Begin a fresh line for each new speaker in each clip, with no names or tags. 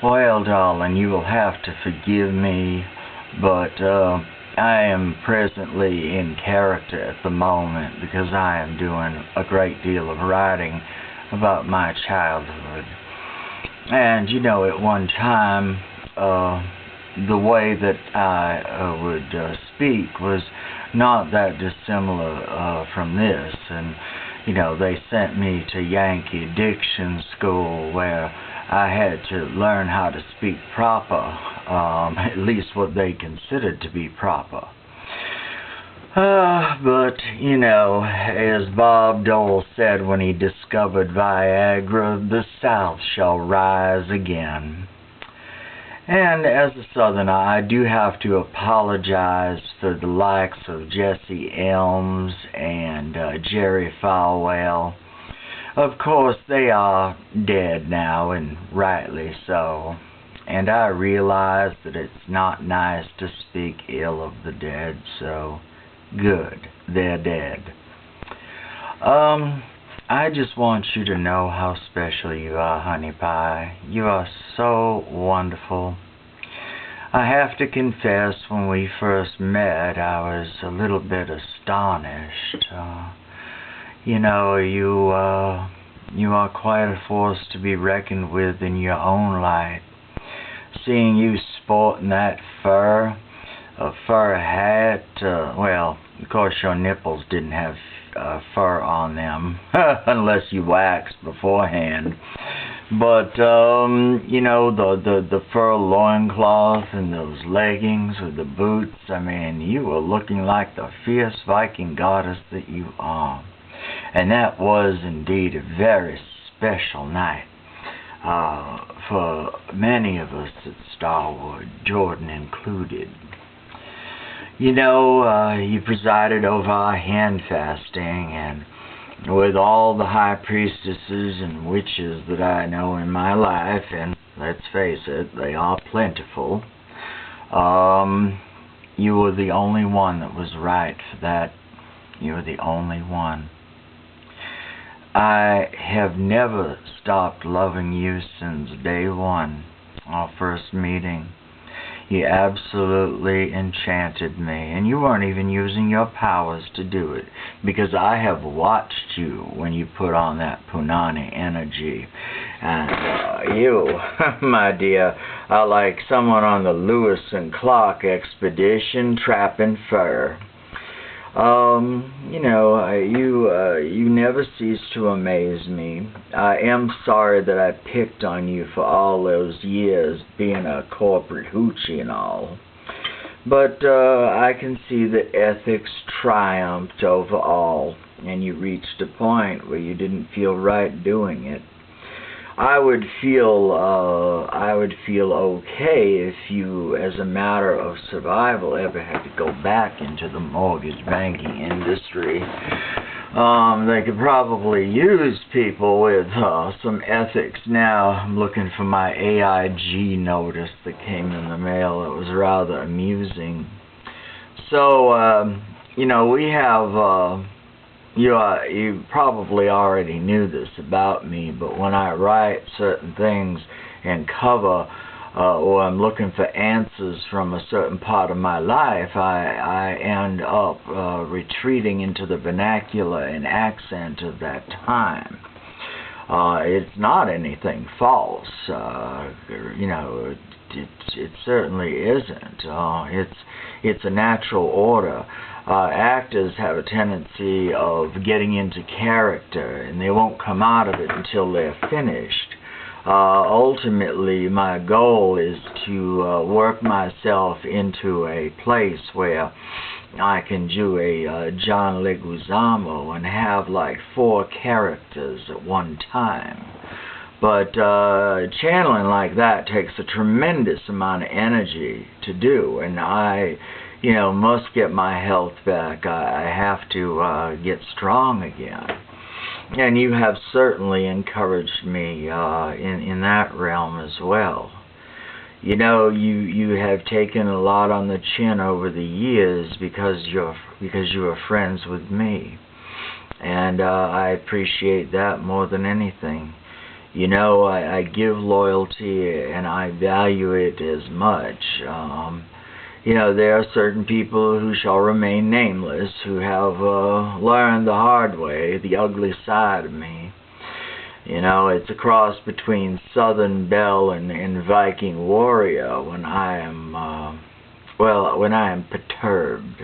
Well, darling, you will have to forgive me, but I am presently in character at the moment because I am doing a great deal of writing about my childhood. And at one time, the way that I would speak was not that dissimilar from this. And, they sent me to Yankee Diction School where I had to learn how to speak proper, at least what they considered to be proper. But, as Bob Dole said when he discovered Viagra, the South shall rise again. And as a Southerner, I do have to apologize for the likes of Jesse Elms and Jerry Falwell. Of course, they are dead now, and rightly so. And I realize that it's not nice to speak ill of the dead, so good, they're dead. I just want you to know how special you are, honey pie. You are so wonderful. I have to confess, when we first met, I was a little bit astonished. You are quite a force to be reckoned with in your own light. Seeing you sporting that a fur hat, well, of course your nipples didn't have fur on them, unless you waxed beforehand. But, the fur loincloth and those leggings with the boots, you were looking like the fierce Viking goddess that you are. And that was indeed a very special night for many of us at Starwood, Jordan included. You presided over our hand fasting, and with all the high priestesses and witches that I know in my life, and let's face it, they are plentiful, you were the only one that was right for that. You were the only one. I have never stopped loving you since day one, our first meeting. You absolutely enchanted me, and you weren't even using your powers to do it, because I have watched you when you put on that Punani energy. And you, my dear, are like someone on the Lewis and Clark expedition trapping fur. You never cease to amaze me. I am sorry that I picked on you for all those years, being a corporate hoochie and all. But I can see that ethics triumphed over all, and you reached a point where you didn't feel right doing it. I would feel okay if you, as a matter of survival, ever had to go back into the mortgage banking industry. They could probably use people with some ethics now. I'm looking for my AIG notice that came in the mail. It was rather amusing. So, we have... You probably already knew this about me, but when I write certain things and cover, or I'm looking for answers from a certain part of my life, I end up retreating into the vernacular and accent of that time. It's not anything false, it certainly isn't. It's a natural order. Actors have a tendency of getting into character, and they won't come out of it until they're finished. Ultimately, my goal is to work myself into a place where I can do a John Leguizamo and have like 4 characters at one time. But channeling like that takes a tremendous amount of energy to do, and I must get my health back. I have to get strong again. And you have certainly encouraged me in that realm as well. You have taken a lot on the chin over the years because you are friends with me. And I appreciate that more than anything. You know, I give loyalty and I value it as much. You know, there are certain people who shall remain nameless who have learned the hard way, the ugly side of me. You know, it's a cross between Southern Belle and Viking warrior when I am, when I am perturbed.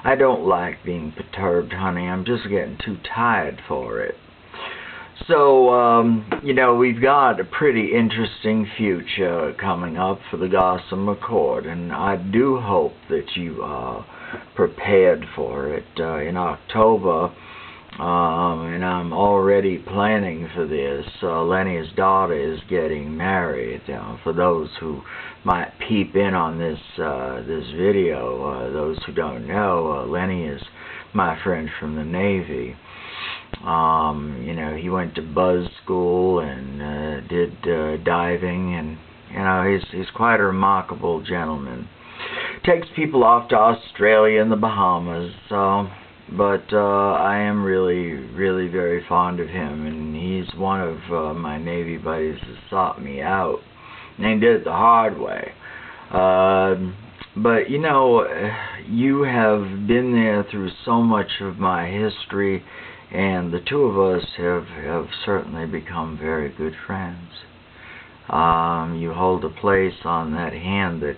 I don't like being perturbed, honey. I'm just getting too tired for it. So, you know, we've got a pretty interesting future coming up for the Gossamer Court, and I do hope that you are prepared for it in October. And I'm already planning for this. Lenny's daughter is getting married. For those who might peep in on this video, those who don't know, Lenny is my friend from the Navy. You know, he went to buzz school and did diving, and you know, he's quite a remarkable gentleman. Takes people off to Australia and the Bahamas. But I am really very fond of him, and he's one of my Navy buddies that sought me out, and he did it the hard way. But you know, you have been there through so much of my history, and the two of us have certainly become very good friends. You hold a place on that hand that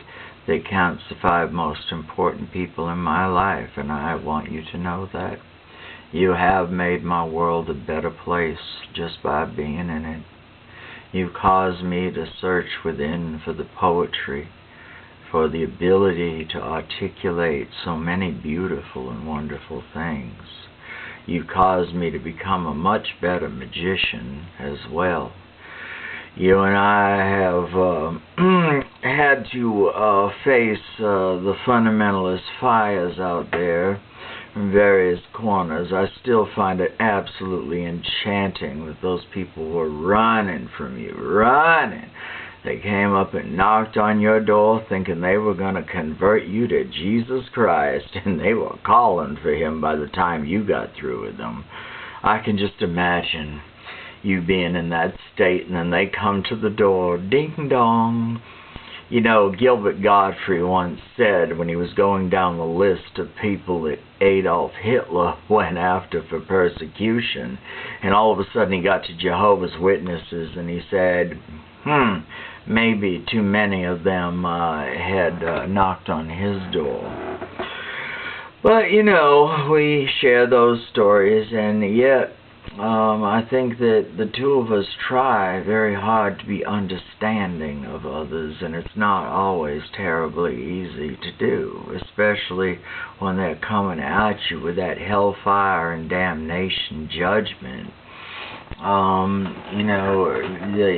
counts the 5 most important people in my life, and I want you to know that. You have made my world a better place just by being in it. You caused me to search within for the poetry, for the ability to articulate so many beautiful and wonderful things. You caused me to become a much better magician as well. You and I have had to face the fundamentalist fires out there from various corners. I still find it absolutely enchanting that those people were running from you, running. They came up and knocked on your door thinking they were going to convert you to Jesus Christ, and they were calling for him by the time you got through with them. I can just imagine you being in that state, and then they come to the door, ding dong. You know, Gilbert Gottfried once said when he was going down the list of people that Adolf Hitler went after for persecution, and all of a sudden he got to Jehovah's Witnesses, and he said, maybe too many of them had knocked on his door. But, you know, we share those stories, and yet I think that the two of us try very hard to be understanding of others, and it's not always terribly easy to do, especially when they're coming at you with that hellfire and damnation judgment. You know,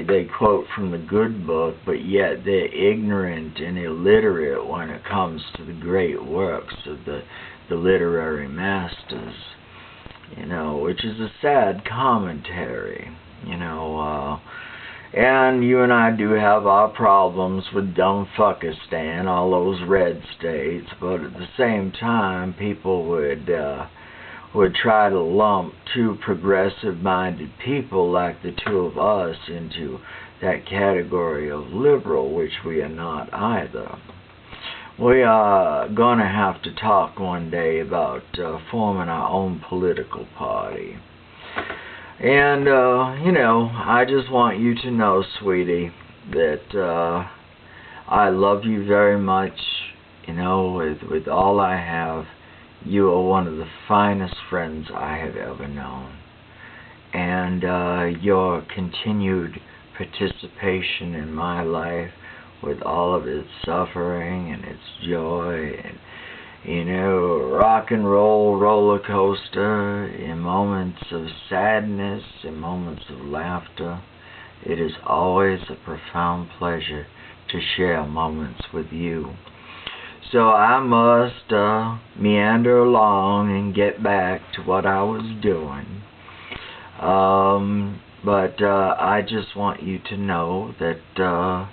they quote from the good book, but yet they're ignorant and illiterate when it comes to the great works of the literary masters. You know, which is a sad commentary, you know, and you and I do have our problems with dumb fuckistan, all those red states, but at the same time, people would try to lump 2 progressive-minded people like the two of us into that category of liberal, which we are not either. We are going to have to talk one day about forming our own political party. And, you know, I just want you to know, sweetie, that I love you very much. You know, with all I have, you are one of the finest friends I have ever known. And your continued participation in my life, with all of its suffering and its joy and, you know, rock and roll roller coaster, in moments of sadness, in moments of laughter. It is always a profound pleasure to share moments with you. So I must meander along and get back to what I was doing. But I just want you to know that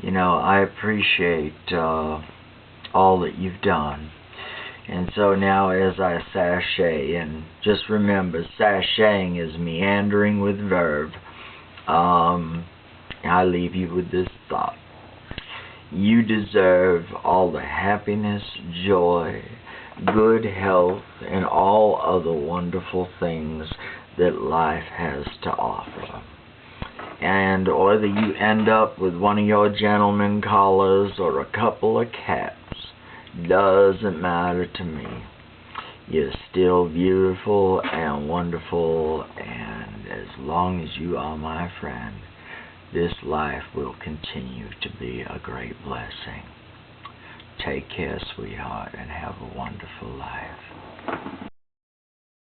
you know, I appreciate all that you've done. And so now as I sashay, and just remember, sashaying is meandering with verve, I leave you with this thought. You deserve all the happiness, joy, good health, and all other wonderful things that life has to offer. And whether you end up with one of your gentleman collars or a couple of cats doesn't matter to me. You're still beautiful and wonderful, and as long as you are my friend, this life will continue to be a great blessing. Take care, sweetheart, and have a wonderful life.